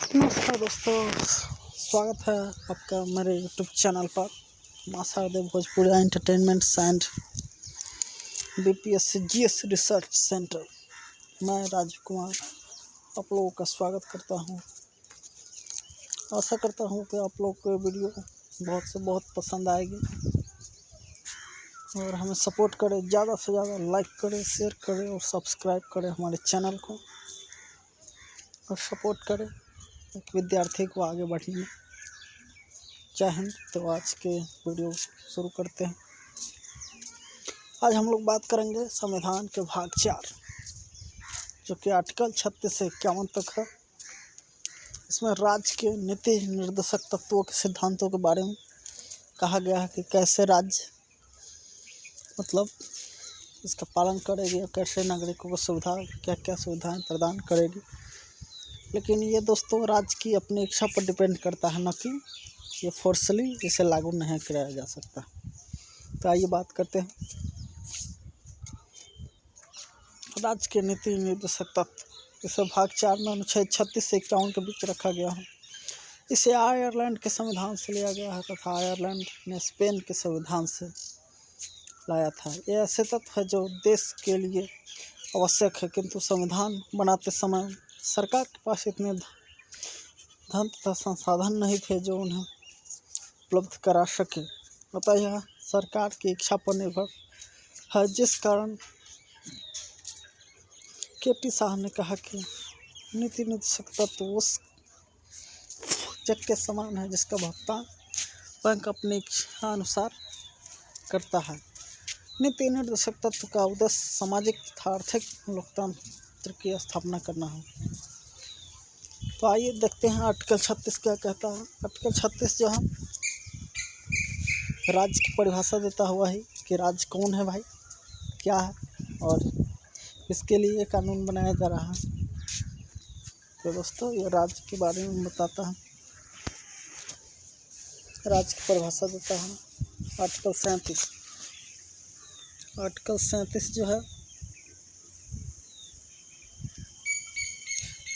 नमस्कार दोस्तों, स्वागत है आपका मेरे यूट्यूब चैनल पर Maa Sharde Bhojpuri entertainment and BPSC GS research centre. मैं राजीव कुमार आप लोगों का स्वागत करता हूं। आशा करता हूं कि आप लोग को वीडियो बहुत से बहुत पसंद आएगी और हमें सपोर्ट करें, ज़्यादा से ज़्यादा लाइक करें, शेयर करें और सब्सक्राइब करें हमारे चैनल को और सपोर्ट करें एक विद्यार्थी को आगे बढ़ने में। जय हिंद। तो आज के वीडियो शुरू करते हैं। आज हम लोग बात करेंगे संविधान के भाग 4 जो कि आर्टिकल 36 से 51 तक है। इसमें राज्य के नीति निर्देशक तत्वों के सिद्धांतों के बारे में कहा गया है कि कैसे राज्य इसका पालन करेगी और कैसे नागरिकों को सुविधा क्या क्या सुविधाएं प्रदान करेगी। लेकिन ये दोस्तों राज्य की अपनी इच्छा पर डिपेंड करता है, न कि ये फोर्सली इसे लागू नहीं कराया जा सकता। तो आइए बात करते हैं। राज्य के नीति निर्देशक तत्व इसे भाग 4 में अनुच्छेद 36 से 51 के बीच रखा गया है। इसे आयरलैंड के संविधान से लिया गया है तथा आयरलैंड ने स्पेन के संविधान से लाया था। ये ऐसे तत्व है जो देश के लिए आवश्यक है, किंतु संविधान बनाते समय सरकार के पास इतने धन तथा संसाधन नहीं थे जो उन्हें उपलब्ध करा सके। अतः यह सरकार की इच्छा पर निर्भर है, जिस कारण के.टी. शाह ने कहा कि नीति निर्देशक तत्व उस चेक के समान है जिसका भुगतान बैंक अपनी इच्छा अनुसार करता है। नीति निर्देशक तत्व का उद्देश्य सामाजिक तथा आर्थिक लोकतंत्र की स्थापना करना है। तो आइए देखते हैं आर्टिकल 36 क्या कहता है। आर्टिकल 36 जो है राज्य की परिभाषा देता हुआ है कि राज्य कौन है भाई, क्या है और इसके लिए कानून बनाया जा रहा है। तो दोस्तों ये राज्य के बारे में बताता है, राज्य की परिभाषा देता है। आर्टिकल 37 जो है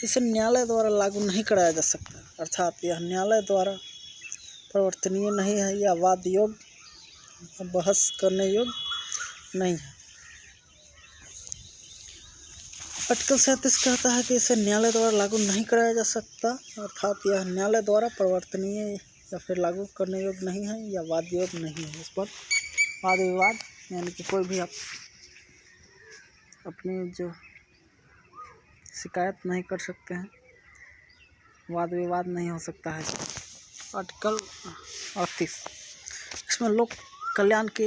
इसे न्यायालय द्वारा लागू नहीं कराया जा सकता, अर्थात यह न्यायालय द्वारा परिवर्तनीय नहीं है या वाद योग्य बहस करने योग्य नहीं है। आर्टिकल 37 कहता है कि इसे न्यायालय द्वारा लागू नहीं कराया जा सकता, अर्थात यह न्यायालय द्वारा परिवर्तनीय या फिर लागू करने योग्य नहीं है या वाद योग्य नहीं है। इस पर वाद विवाद यानी कि कोई भी अपनी जो शिकायत नहीं कर सकते हैं, वाद विवाद नहीं हो सकता है। आर्टिकल 38 इसमें लोक कल्याण की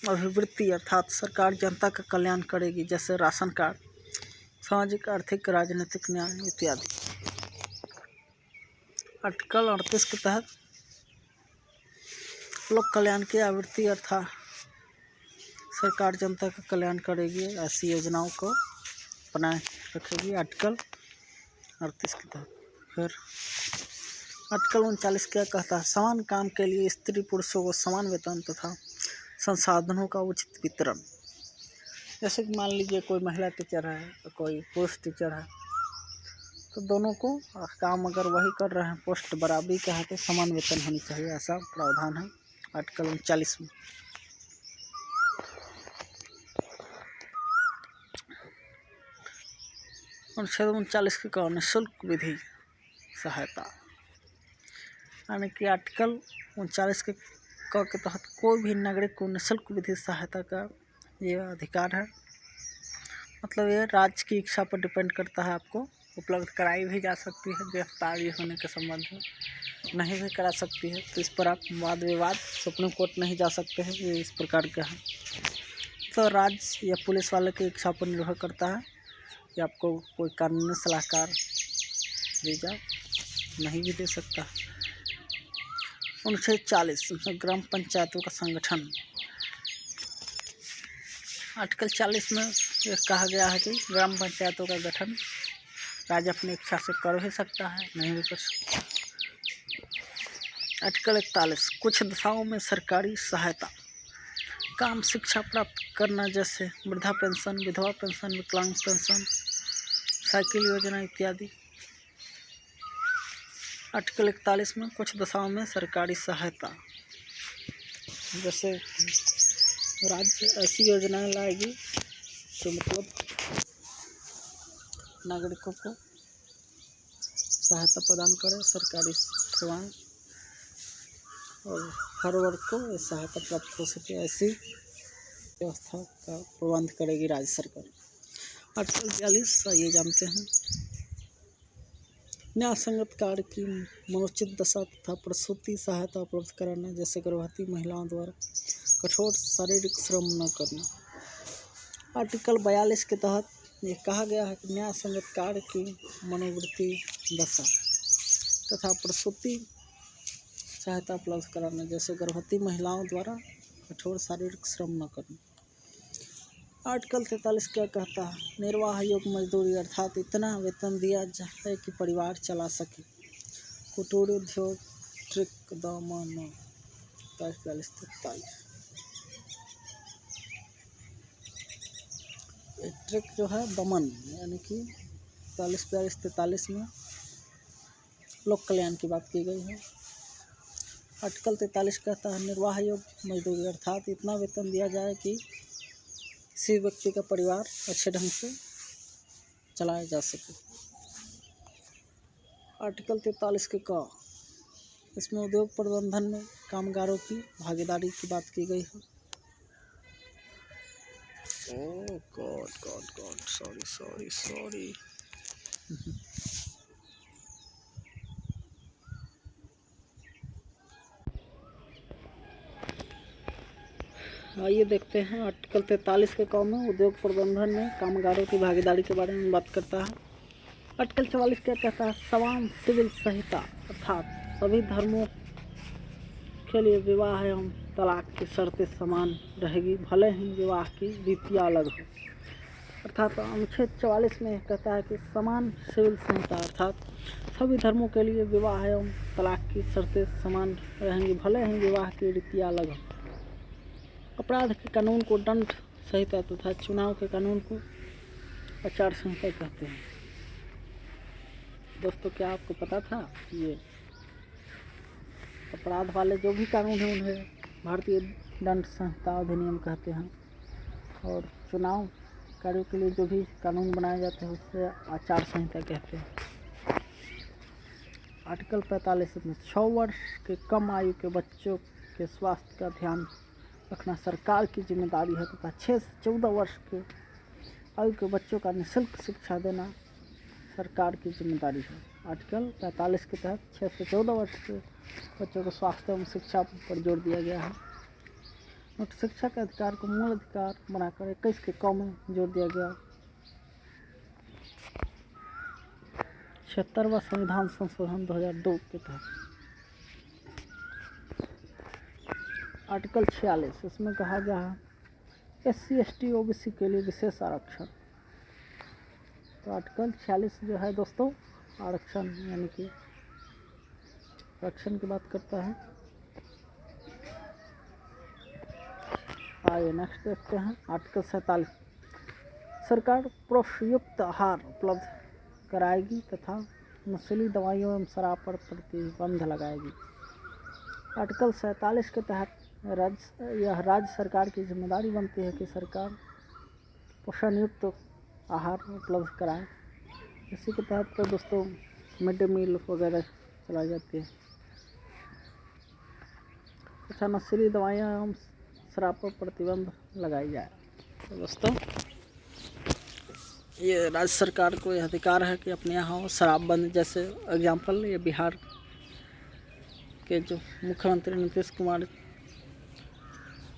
अभिवृद्धि अर्थात सरकार जनता का कल्याण करेगी, जैसे राशन कार्ड, सामाजिक आर्थिक राजनीतिक न्याय इत्यादि। आर्टिकल 38 के तहत लोक कल्याण की आवृत्ति अर्थात सरकार जनता का कल्याण करेगी, ऐसी योजनाओं को बनाए रखेगी। आर्टिकल 38 के तहत फिर आर्टिकल 39 क्या कहता है, समान काम के लिए स्त्री पुरुषों को समान वेतन तथा संसाधनों का उचित वितरण। जैसे कि मान लीजिए कोई महिला टीचर है और कोई पुरुष टीचर है, तो दोनों को काम अगर वही कर रहे हैं, पोस्ट बराबरी का है, तो समान वेतन होनी चाहिए, ऐसा प्रावधान है आर्टिकल 39 में। अनुच्छेद 39 के कारण निःशुल्क विधि सहायता, यानी कि आर्टिकल 39 के तहत कोई भी नागरिक को निःशुल्क विधि सहायता का ये अधिकार है। मतलब ये राज्य की इच्छा पर डिपेंड करता है, आपको उपलब्ध कराई भी जा सकती है, गिरफ्तारी होने के संबंध में नहीं भी करा सकती है। तो इस पर आप वाद विवाद सुप्रीम कोर्ट नहीं जा सकते हैं, ये इस प्रकार का है। तो राज्य या पुलिस वाले की इच्छा पर निर्भर करता है कि आपको कोई कानूनी सलाहकार दे जाए, नहीं भी दे सकता। अनुच्छेद 40 ग्राम पंचायतों का संगठन। आर्टिकल 40 में यह कहा गया है कि ग्राम पंचायतों का गठन राज्य अपनी इच्छा से कर भी सकता है, नहीं भी कर सकता। आर्टिकल 41 कुछ दशाओं में सरकारी सहायता, काम शिक्षा प्राप्त करना, जैसे वृद्धा पेंशन, विधवा पेंशन, विकलांग पेंशन, साइकिल योजना इत्यादि। आर्टिकल 41 में कुछ दशाओं में सरकारी सहायता, जैसे राज्य ऐसी योजनाएं लाएगी जो मतलब नागरिकों को सहायता प्रदान करे, सरकारी सेवाएं, और हर वर्ग को ये सहायता प्राप्त हो सके, ऐसी व्यवस्था का प्रबंध करेगी राज्य सरकार। आर्टिकल 42 ये जानते हैं, न्याय संगत कार्य की मनोचित दशा तथा प्रसूति सहायता उपलब्ध कराना, जैसे गर्भवती महिलाओं द्वारा कठोर शारीरिक श्रम न करना। आर्टिकल 42 के तहत ये कहा गया है कि न्याय संगत कार्य की मनोवृत्ति दशा तथा प्रसूति सहायता उपलब्ध कराना, जैसे गर्भवती महिलाओं द्वारा कठोर शारीरिक श्रम न करना। आर्टिकल 43 क्या कहता है, निर्वाह योग्य मजदूरी अर्थात इतना वेतन दिया जाए कि परिवार चला सके, कुटीर उद्योग, ट्रिक दमन। 43 ट्रिक जो है दमन, यानी कि 43 में लोक कल्याण की बात की गई है। आर्टिकल 43 कहता है, निर्वाह योग्य मजदूरी अर्थात इतना वेतन दिया जाए कि किसी व्यक्ति का परिवार अच्छे ढंग से चलाया जा सके। आर्टिकल 43 के क, इसमें उद्योग प्रबंधन में कामगारों की भागीदारी की बात की गई है। ओह गॉड गॉड गॉड, सॉरी। आइए देखते हैं आर्टिकल 43 के क में उद्योग प्रबंधन में कामगारों की भागीदारी के बारे में बात करता है। आर्टिकल 44 क्या कहता है, समान सिविल संहिता अर्थात सभी धर्मों के लिए विवाह एवं तलाक की शर्तें समान रहेगी, भले ही विवाह की रीतियाँ अलग हो। अर्थात अनुच्छेद 44 में कहता है कि समान सिविल संहिता अर्थात सभी धर्मों के लिए विवाह एवं तलाक की शर्तें समान रहेंगी, भले ही विवाह की रीतियाँ अलग हो। अपराध के कानून को दंड संहिता तथा चुनाव के कानून को आचार संहिता कहते हैं। दोस्तों, क्या आपको पता था ये अपराध वाले जो भी कानून हैं उन्हें भारतीय दंड संहिता अधिनियम कहते हैं, और चुनाव कार्यों के लिए जो भी कानून बनाए जाते हैं उससे आचार संहिता कहते हैं। आर्टिकल 45 में 6 वर्ष के कम आयु के बच्चों के स्वास्थ्य का ध्यान रखना सरकार की जिम्मेदारी है तथा 6 से 14 वर्ष के आयु के बच्चों का निःशुल्क शिक्षा देना सरकार की जिम्मेदारी है। आर्टिकल 45 के तहत 6 से 14 वर्ष के बच्चों को स्वास्थ्य एवं शिक्षा पर जोर दिया गया है। उच्च शिक्षा के अधिकार को मूल अधिकार बनाकर 21 के क में जोर दिया गया। 76वां संविधान संशोधन 2002 के तहत। आर्टिकल 46, इसमें कहा गया है SC ST OBC के लिए विशेष आरक्षण। तो आर्टिकल 46 जो है दोस्तों आरक्षण यानी कि आरक्षण की बात करता है। आइए नेक्स्ट देखते हैं आर्टिकल 47, सरकार पोषयुक्त आहार उपलब्ध कराएगी तथा नशीली दवाइयों एवं शराब पर प्रतिबंध लगाएगी। आर्टिकल 47 के तहत राज्य सरकार की जिम्मेदारी बनती है कि सरकार पोषणयुक्त आहार उपलब्ध कराए। इसी के तहत तो दोस्तों मिड डे मील वगैरह चलाई जाती है तथा नशीली दवाइयाँ एवं शराब पर प्रतिबंध लगाई जाए। तो दोस्तों ये राज्य सरकार को यह अधिकार है कि अपने यहाँ शराबबंदी, जैसे एग्जाम्पल ये बिहार के जो मुख्यमंत्री नीतीश कुमार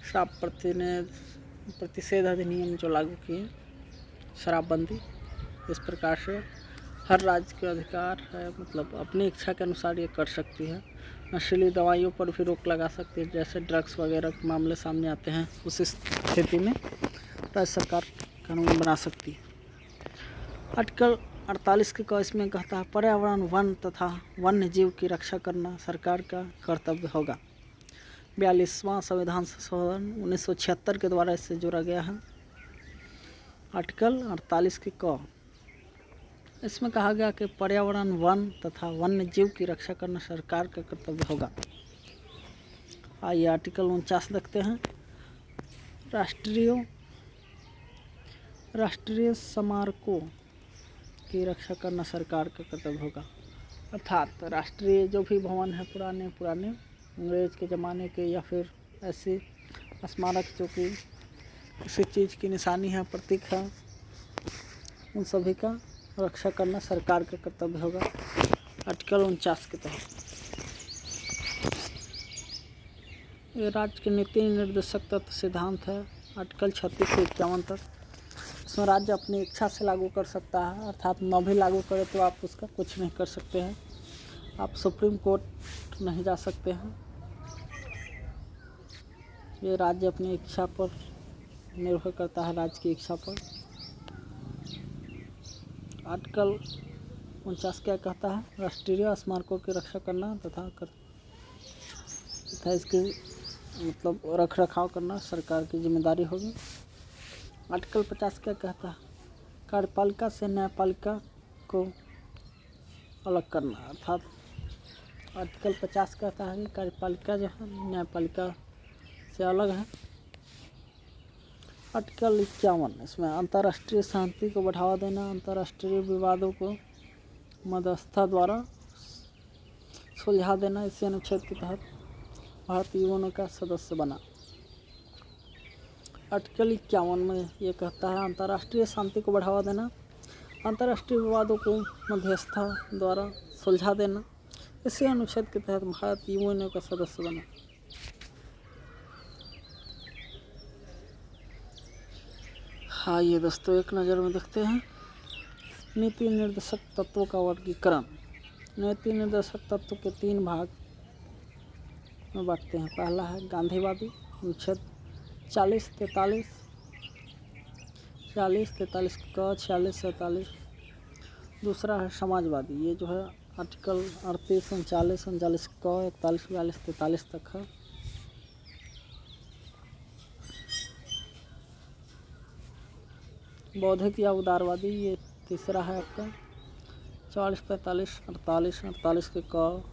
शराब प्रतिषेध अधिनियम जो लागू किए, शराबबंदी, इस प्रकार से हर राज्य के अधिकार है, मतलब अपनी इच्छा के अनुसार ये कर सकती है। नशीली दवाइयों पर भी रोक लगा सकती है, जैसे ड्रग्स वगैरह के मामले सामने आते हैं, उस स्थिति में राज्य सरकार कानून बना सकती है। आर्टिकल 48 के क इसमें कहता है पर्यावरण, वन तथा वन्य जीव की रक्षा करना सरकार का कर्तव्य होगा। 42वां संविधान संशोधन 1976 के द्वारा इससे जोड़ा गया है। आर्टिकल 48 के क, इसमें कहा गया कि पर्यावरण, वन तथा वन्य जीव की रक्षा करना सरकार का कर्तव्य होगा। आइए आर्टिकल 49 देखते हैं। राष्ट्रीय स्मारकों की रक्षा करना सरकार का कर्तव्य होगा। अर्थात राष्ट्रीय जो भी भवन है पुराने अंग्रेज के ज़माने के या फिर ऐसे स्मारक जो कि किसी चीज़ की निशानी है, प्रतीक है, उन सभी का रक्षा करना सरकार का कर्तव्य होगा आर्टिकल 49 के तहत। ये राज्य के नीति निर्देशक तत्व सिद्धांत है आर्टिकल 36 से 51 तक। इसमें राज्य अपनी इच्छा से लागू कर सकता है, अर्थात न भी लागू करे तो आप उसका कुछ नहीं कर सकते हैं, आप सुप्रीम कोर्ट नहीं जा सकते हैं। ये राज्य अपनी इच्छा पर निर्भर करता है, राज्य की इच्छा पर। आर्टिकल 49 क्या कहता है? राष्ट्रीय स्मारकों की रक्षा करना तथा इसकी मतलब रख रखाव करना सरकार की जिम्मेदारी होगी। आर्टिकल 50 क्या कहता है? कार्यपालिका से न्यायपालिका को अलग करना। अर्थात आर्टिकल 50 कहता है कि कार्यपालिका जो है न्यायपालिका से अलग है। आर्टिकल 51 इसमें अंतर्राष्ट्रीय शांति को बढ़ावा देना, अंतर्राष्ट्रीय विवादों को मध्यस्थता द्वारा सुलझा देना। इसी अनुच्छेद के तहत भारत यूएन का सदस्य बना। आर्टिकल 51 में ये कहता है अंतर्राष्ट्रीय शांति को बढ़ावा देना, अंतर्राष्ट्रीय विवादों को मध्यस्थता द्वारा सुलझा देना। इसी अनुच्छेद के तहत भारत यूएन का सदस्य बना। हाँ ये दोस्तों एक नज़र में देखते हैं नीति निर्देशक तत्वों का वर्गीकरण। नीति निर्देशक तत्व के 3 भाग में बांटते हैं। पहला है गांधीवादी, अनुच्छेद 40, 43 क, 46, 47। दूसरा है समाजवादी, ये जो है आर्टिकल 38, 39, 39 क, 41, 42, 43 तक है। बौद्धिक या उदारवादी, ये तीसरा है आपका 44, 45, 48, 48 के क,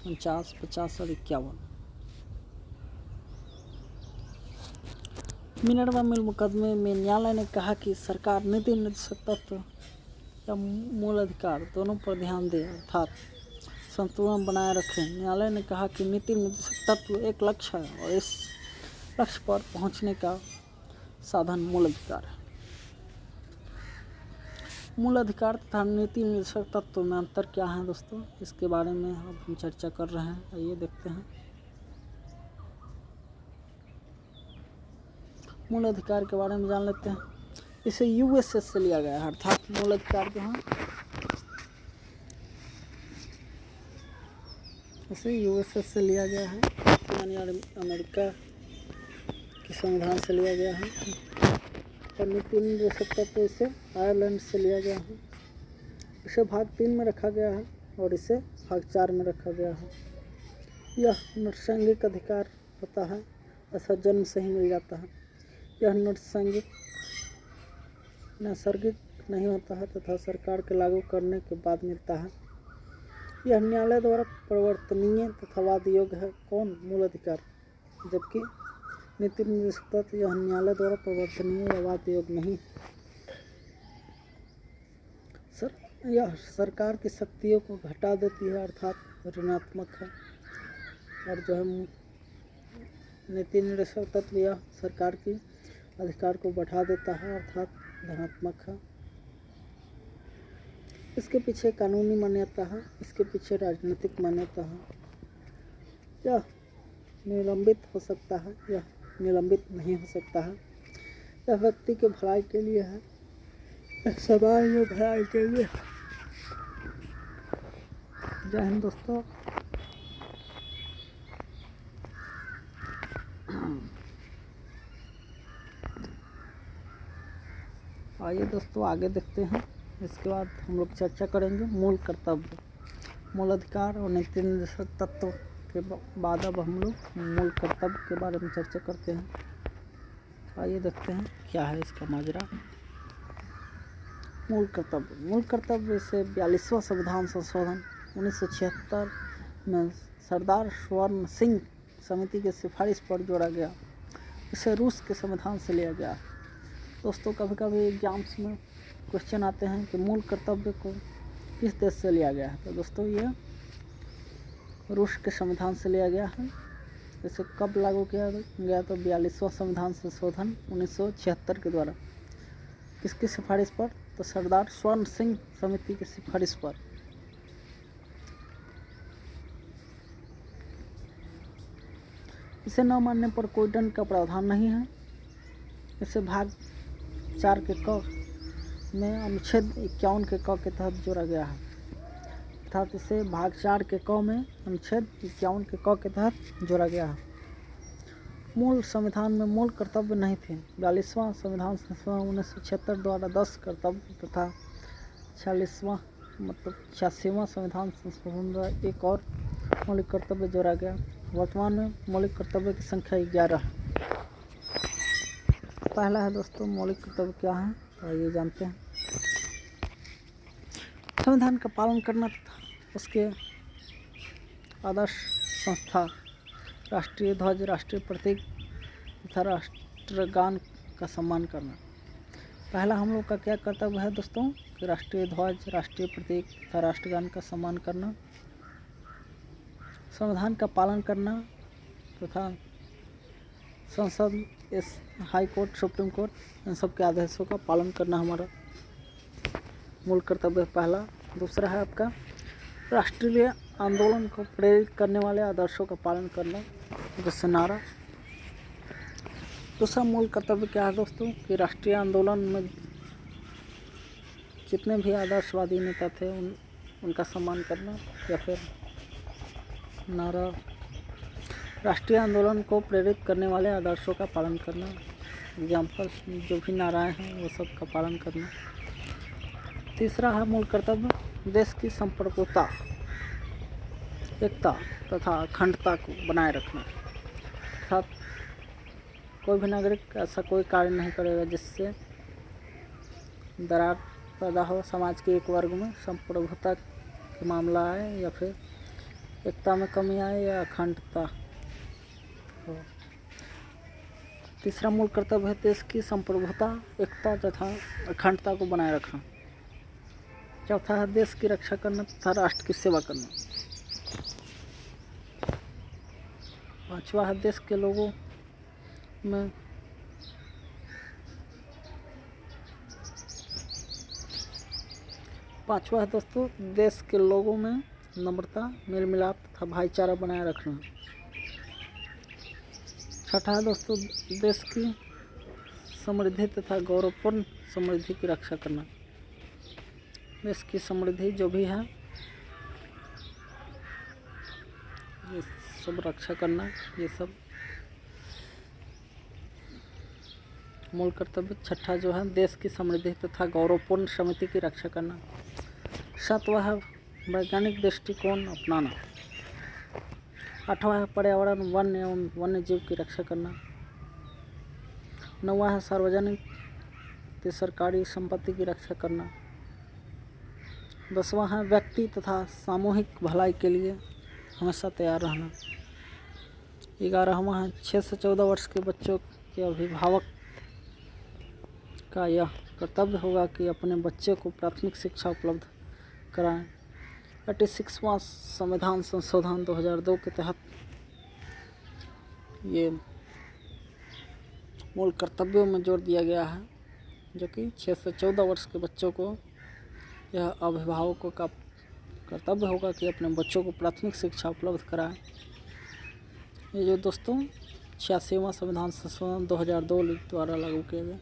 49, 50 और 51। मिनर्वा मिल मुकदमे में न्यायालय ने कहा कि सरकार नीति निर्देशक तत्व या मूल अधिकार दोनों पर ध्यान दे, अर्थात संतुलन बनाए रखें। न्यायालय ने कहा कि नीति निर्देशक तत्व एक लक्ष्य है और इस लक्ष्य पर पहुंचने का साधन मूल अधिकार है। मूल अधिकार तथा नीति निर्देशक तत्व में अंतर क्या है दोस्तों, इसके बारे में अब हम चर्चा कर रहे हैं। आइए देखते हैं। मूल अधिकार के बारे में जान लेते हैं। इसे यूएसएस से लिया गया है, अर्थात मूल अधिकार जो है इसे यूएसएस से लिया गया है, यानी अमेरिका के संविधान से लिया गया है। और नीति निर्देशक तत्व इसे आयरलैंड से लिया गया है। इसे भाग 3 में रखा गया है और इसे भाग 4 में रखा गया है। यह नैसर्गिक अधिकार होता है, ऐसा जन्म से ही मिल जाता है। यह नैसर्गिक नहीं होता है तथा सरकार के लागू करने के बाद मिलता है। यह न्यायालय द्वारा परिवर्तनीय तथा वाद योग्य है। कौन? मूल अधिकार। जबकि नीति निर्देशक तत्व यह न्यायालय द्वारा परिवर्तनीय या वाद योग्य नहीं। यह सरकार की शक्तियों को घटा देती है, अर्थात ऋणात्मक है। और जो है नीति निर्देशक तत्व यह सरकार की अधिकार को बढ़ा देता है, अर्थात धनात्मक है। इसके पीछे कानूनी मान्यता है, इसके पीछे राजनीतिक मान्यता है। यह निलंबित हो सकता है, यह निलंबित नहीं हो सकता है। यह व्यक्ति के भलाई के लिए है, समाज में भलाई के लिए। जय हिंद दोस्तों। आइए दोस्तों आगे देखते हैं। इसके बाद हम लोग चर्चा करेंगे मूल कर्तव्य, मूल अधिकार और नीति निर्देशक तत्व के बाद अब हम लोग मूल कर्तव्य के बारे में चर्चा करते हैं। आइए देखते हैं क्या है इसका माजरा। मूल कर्तव्य से 42वां संविधान संशोधन 1976 में सरदार स्वर्ण सिंह समिति की सिफारिश पर जोड़ा गया। इसे रूस के संविधान से लिया गया। दोस्तों, कभी कभी एग्जाम्स में क्वेश्चन आते हैं कि मूल कर्तव्य को किस देश से लिया गया है। तो दोस्तों, ये रूस के संविधान से लिया गया है। इसे कब लागू किया गया? तो 42वां संविधान संशोधन 1976 के द्वारा। किसकी सिफारिश पर? तो सरदार स्वर्ण सिंह समिति की सिफारिश पर। इसे न मानने पर कोई दंड का प्रावधान नहीं है। इसे भाग 4 के क में अनुच्छेद 51 के क के तहत जोड़ा गया है। अर्थात इसे भाग 4 के क में अनुच्छेद 51 के क के तहत जोड़ा गया है। मूल संविधान में मूल कर्तव्य नहीं थे। 42वां संविधान संशोधन 1976 द्वारा 10 कर्तव्य तथा 86वां संविधान संशोधन द्वारा एक और मौलिक कर्तव्य जोड़ा गया। वर्तमान में मौलिक कर्तव्य की संख्या 11 है। पहला है दोस्तों, मौलिक कर्तव्य क्या है? आइए जानते हैं। संविधान का पालन करना तथा उसके आदर्श संस्था, राष्ट्रीय ध्वज, राष्ट्रीय प्रतीक तथा राष्ट्रगान का सम्मान करना। पहला हम लोग का क्या कर्तव्य है दोस्तों? कि राष्ट्रीय ध्वज, राष्ट्रीय प्रतीक तथा राष्ट्रगान का सम्मान करना, संविधान का पालन करना तथा संसद, हाई कोर्ट, सुप्रीम कोर्ट इन सब के आदेशों का पालन करना हमारा मूल कर्तव्य पहला। दूसरा है आपका राष्ट्रीय आंदोलन को प्रेरित करने वाले आदर्शों का पालन करना, जैसे नारा। दूसरा मूल कर्तव्य क्या है दोस्तों? कि राष्ट्रीय आंदोलन में जितने भी आदर्शवादी नेता थे उनका सम्मान करना, या फिर नारा, राष्ट्रीय आंदोलन को प्रेरित करने वाले आदर्शों का पालन करना। एग्जाम्पल जो भी नाराएं हैं वो सब का पालन करना। तीसरा है मूल कर्तव्य देश की संप्रभुता, एकता तथा अखंडता को बनाए रखना। अर्थात कोई भी नागरिक ऐसा कोई कार्य नहीं करेगा जिससे दरार पैदा हो समाज के एक वर्ग में, संप्रभुता का मामला आए या फिर एकता में कमी आए या अखंडता हो। तीसरा मूल कर्तव्य है देश की संप्रभुता, एकता तथा अखंडता को बनाए रखना। चौथा है देश की रक्षा करना तथा राष्ट्र की सेवा करना। पांचवा है देश के लोगों में पांचवा है दोस्तों देश के लोगों में नम्रता, मेल मिलाप तथा भाईचारा बनाए रखना। छठा है दोस्तों देश की समृद्धि तथा गौरवपूर्ण समृद्धि की रक्षा करना। देश की समृद्धि जो भी है ये सब रक्षा करना, ये सब मूल कर्तव्य। छठा जो है देश की समृद्धि तथा गौरवपूर्ण समिति की रक्षा करना। सातवां है वैज्ञानिक दृष्टिकोण अपनाना। आठवां है पर्यावरण, वन एवं वन्य जीव की रक्षा करना। नौवां है सार्वजनिक सरकारी संपत्ति की रक्षा करना। 10वां है व्यक्ति तथा सामूहिक भलाई के लिए हमेशा तैयार रहना। 11वां है 6 से 14 वर्ष के बच्चों के अभिभावक का यह कर्तव्य होगा कि अपने बच्चे को प्राथमिक शिक्षा उपलब्ध कराएं। 86वां संविधान संशोधन 2002 के तहत ये मूल कर्तव्यों में जोड़ दिया गया है, जो कि 6 से 14 वर्ष के बच्चों को यह अभिभावकों का कर्तव्य होगा कि अपने बच्चों को प्राथमिक शिक्षा उपलब्ध कराएं। ये जो दोस्तों 86वां संविधान संशोधन 2002 द्वारा लागू किया गया।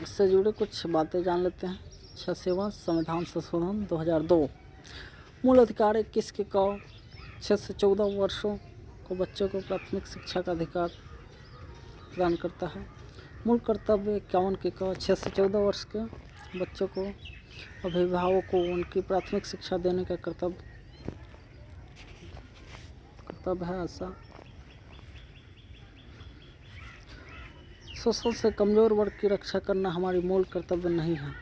इससे जुड़े कुछ बातें जान लेते हैं। 86वां संविधान संशोधन 2002 मूल अधिकार 21 के क 6 से 14 वर्षों को बच्चों को प्राथमिक शिक्षा का अधिकार प्रदान करता है। मूल कर्तव्य 51 के क 6 से 14 वर्ष के बच्चों को अभिभावकों को उनकी प्राथमिक शिक्षा देने का कर्तव्य है। ऐसा शोषण से कमज़ोर वर्ग की रक्षा करना हमारी मूल कर्तव्य नहीं है।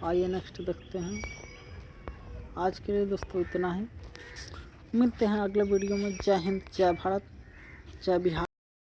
आइए नेक्स्ट देखते हैं। आज के लिए दोस्तों इतना ही, मिलते हैं अगले वीडियो में। जय हिंद, जय भारत, जय बिहार।